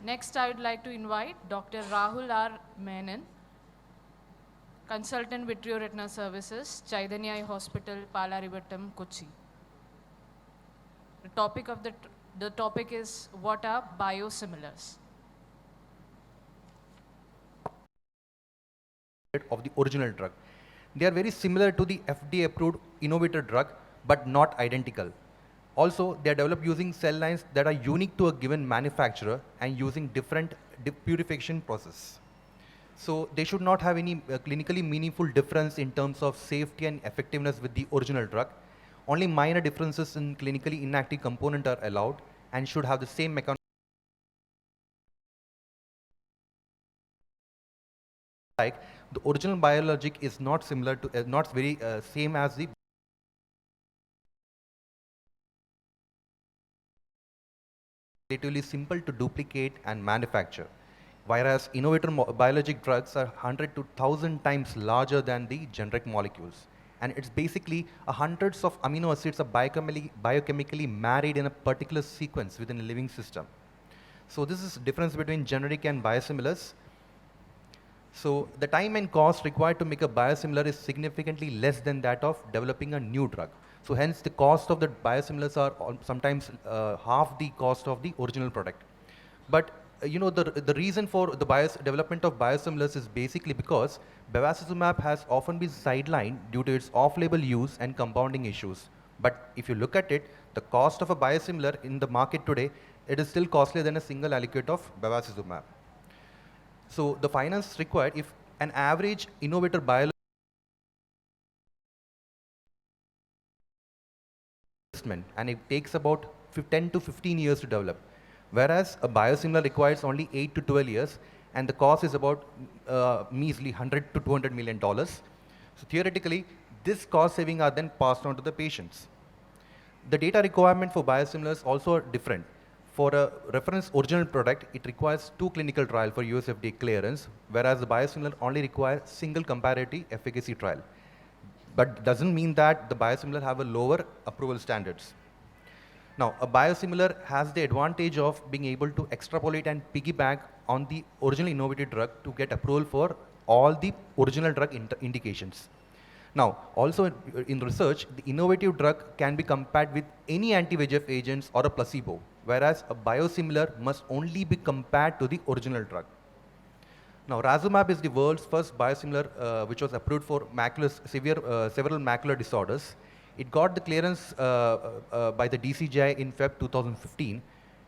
Next, I would like to invite Dr. Rahul R. Menon, Consultant Vitreoretina Services, Chaitanya Eye Hospital, Palarivattam, Kochi. The topic is, what are biosimilars? Of the original drug. They are very similar to the FDA approved innovator drug, but not identical. Also, they are developed using cell lines that are unique to a given manufacturer and using different purification process. So they should not have any clinically meaningful difference in terms of safety and effectiveness with the original drug. Only minor differences in clinically inactive component are allowed and should have the same mechanism. Like the original biologic is not similar to, not very same as the relatively simple to duplicate and manufacture, whereas innovator biologic drugs are 100 to 1000 times larger than the generic molecules. And it's basically hundreds of amino acids are biochemically married in a particular sequence within a living system. So this is the difference between generic and biosimilars. So the time and cost required to make a biosimilar is significantly less than that of developing a new drug. So hence the cost of the biosimilars are sometimes half the cost of the original product. But the reason for the development of biosimilars is basically because bevacizumab has often been sidelined due to its off-label use and compounding issues. But if you look at it, the cost of a biosimilar in the market today, it is still costlier than a single aliquot of bevacizumab. So the finance required, if an average innovator biologist and it takes about 10 to 15 years to develop, whereas a biosimilar requires only 8 to 12 years, and the cost is about measly 100 to 200 million dollars. So theoretically, this cost saving are then passed on to the patients. The data requirement for biosimilars also are different. For a reference original product, it requires 2 clinical trials for US FDA clearance, whereas the biosimilar only requires single comparative efficacy trial. But doesn't mean that the biosimilar have a lower approval standards. Now, a biosimilar has the advantage of being able to extrapolate and piggyback on the original innovative drug to get approval for all the original drug indications. Now, also in research, the innovative drug can be compared with any anti-VEGF agents or a placebo, whereas a biosimilar must only be compared to the original drug. Now, Razumab is the world's first biosimilar which was approved for several macular disorders. It got the clearance by the DCGI in Feb 2015.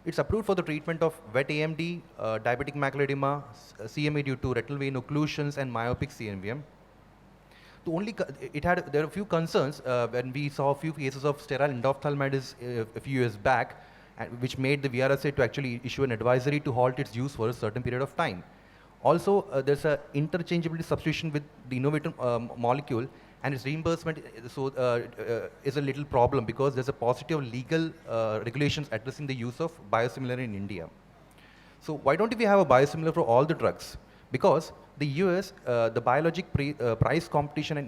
It's approved for the treatment of wet AMD, diabetic macular edema, CMA due to retinal vein occlusions, and myopic CNVM. There are a few concerns when we saw a few cases of sterile endophthalmitis a few years back, which made the VRSA to actually issue an advisory to halt its use for a certain period of time. Also, there's an interchangeability substitution with the innovator molecule, and its reimbursement is a little problem because there's a paucity of legal regulations addressing the use of biosimilar in India. So why don't we have a biosimilar for all the drugs? Because the US, the Biologic Price Competition and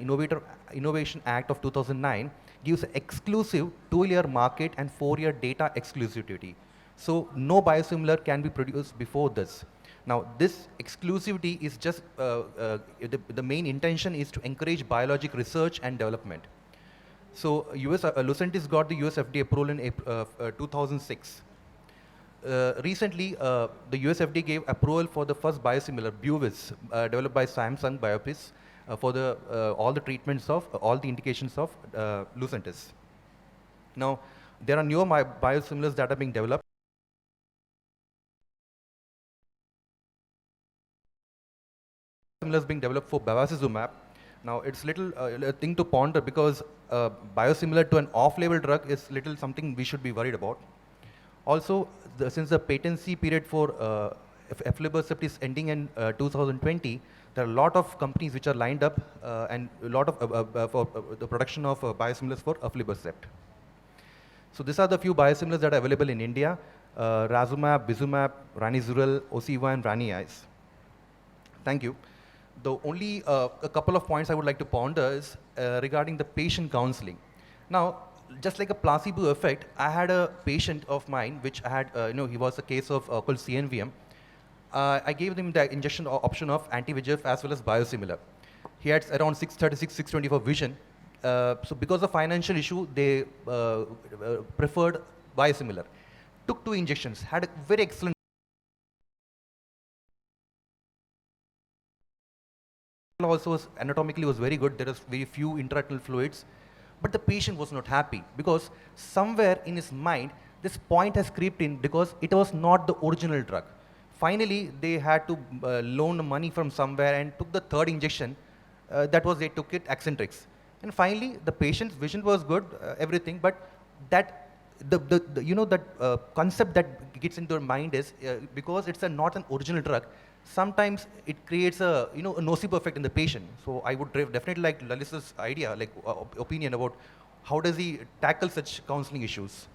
Innovation Act of 2009 gives an exclusive 2-year market and 4-year data exclusivity. So no biosimilar can be produced before this. Now, this exclusivity is just, the main intention is to encourage biologic research and development. So Lucentis got the US FDA approval in 2006. Recently, the US FDA gave approval for the first biosimilar, Buvis, developed by Samsung Bioepis, for all the treatments of all the indications of Lucentis. Now, there are newer biosimilars that are being developed. Biosimilars being developed for bevacizumab. Now, it's little a thing to ponder because biosimilar to an off-label drug is little something we should be worried about. Also, since the patency period for aflibercept is ending in 2020, there are a lot of companies which are lined up and a lot of for the production of biosimilars for aflibercept. So these are the few biosimilars that are available in India: Razumab, Bizumab, Ranizurel, Osiva, and Rani-Eyes. Thank you. The only a couple of points I would like to ponder is regarding the patient counseling. Now, just like a placebo effect, I had a patient of mine, which I had, he was a case of called CNVM, I gave him the injection option of anti-VEGF as well as biosimilar. He had around 636, 624 vision. So because of financial issue, they preferred biosimilar. Took 2 injections, had a very excellent also was anatomically was very good. There was very few intraretinal fluids, but the patient was not happy because somewhere in his mind this point has creeped in because it was not the original drug. Finally, they had to loan money from somewhere and took the 3rd injection. That was they took it Accentrix, and finally the patient's vision was good, everything, but that the you know that concept that gets into your mind is because it's not an original drug, sometimes it creates a a nocebo effect in the patient. So I would definitely like Lalis's idea, like opinion about how does he tackle such counseling issues.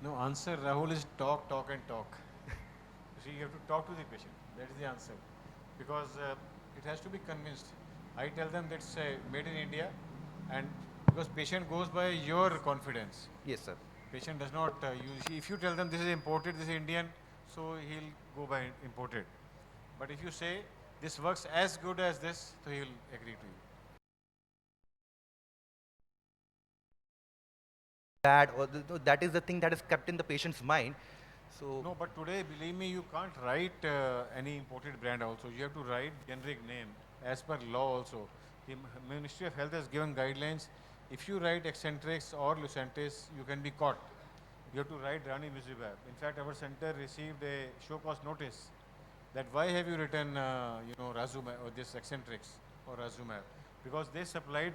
No, answer Rahul is talk, talk and talk. See, you have to talk to the patient. That is the answer. Because it has to be convinced. I tell them that's made in India, and because patient goes by your confidence. Yes, sir. Patient does not use, if you tell them this is imported, this is Indian, so he'll go by imported. But if you say this works as good as this, so he'll agree to you. That or that is the thing that is kept in the patient's mind. So No, but today, believe me, you can't write any imported brand also. You have to write generic name as per law also. The Ministry of Health has given guidelines. If you write Accentrix or Lucentis, you can be caught. You have to write Rani Vizibab. In fact, our center received a show cause notice that why have you written, Razumab or this Accentrix or Razumab? Because they supplied.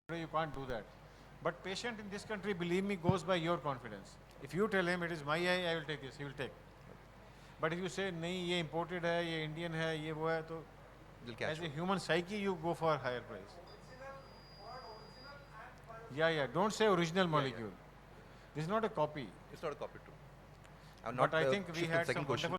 You can't do that. But patient in this country, believe me, goes by your confidence. If you tell him it is my eye, I will take this, he will take. But if you say, nahi, ye imported hai, ye Indian hai, ye wo hai, to as a human psyche, you go for higher price. Yeah, don't say original molecule. This is not a copy. it's not a copy too. But I think we had some wonderful